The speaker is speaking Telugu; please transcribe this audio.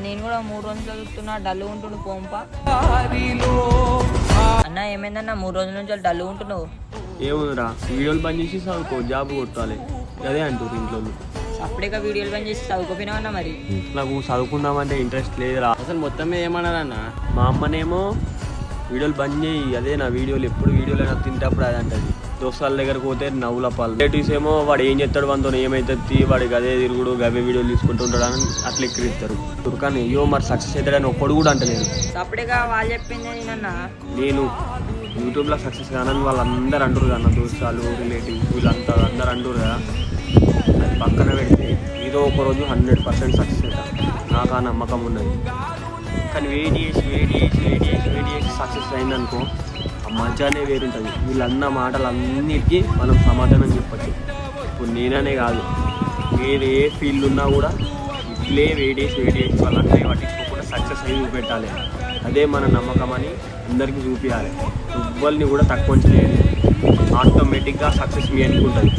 నేను కూడా 3 రోజులు చదువుతున్నా, డల్ ఉంటుండు పోంప. అన్న ఏమైందన్న 3 రోజుల నుంచి డల్ ఉంటున్నావు? ఏముందిరా, వీడియోలు బంద్ చేసి చదువుకో, జాబ్ కొట్టాలి అదే అంటారు ఇంట్లో. అప్పుడేగా వీడియోలు బంద్ చేసి చదువుకోపోయినావన్నా మరి? నాకు చదువుకుందామంటే ఇంట్రెస్ట్ లేదురా. అసలు మొత్తమే ఏమన్నారన్న, మా అమ్మనేమో వీడియోలు బంద్ చేయి, అదే నా వీడియోలు ఎప్పుడు వీడియోలు అయినా తింటప్పుడు అది అంటది. దోస్తాల దగ్గరకు పోతే నవ్వుల పాలు. రిలేటివ్స్ ఏమో వాడు ఏం చేస్తాడు, మనతో ఏమైతుంది, వాడికి అదే తిరుగుడు గవే వీడియోలు తీసుకుంటుంటాడు అని అట్లా ఎక్కిరిస్తారు. కానీ అయ్యో మరి సక్సెస్ అవుతాడని ఒక్కడు కూడా అంటలేదు. అప్పుడేగా వాళ్ళు చెప్పింది నేనన్నా. నేను యూట్యూబ్లో సక్సెస్ కానని వాళ్ళందరూ అంటారు కదా, దోస్తాలు రిలేటివ్స్ వీళ్ళంతా అందరు అంటారు కదా. అది పక్కన పెడితే ఏదో ఒక రోజు 100% సక్సెస్ అవుతా, నాకు ఆ నమ్మకం ఉన్నది. కానీ వెయిట్ చేసి సక్సెస్ అయిందనుకో, ఆ మజానే వేరుంటుంది. వీళ్ళన్న మాటలన్నిటికీ మనం సమాధానం చెప్పచ్చు. ఇప్పుడు నేననే కాదు, వేరే ఏ ఫీల్డ్ ఉన్నా కూడా ఇట్లే వెయిట్ చేసి వాళ్ళందరినీ పట్టించుకోకుండా సక్సెస్ అయ్యి చూపెట్టాలి. అదే మన నమ్మకం అని అందరికీ చూపించాలి. ఎవ్వరిని కూడా తక్కువ చేయలేదు. ఆటోమేటిక్గా సక్సెస్ మీ అనుకుంటుంది.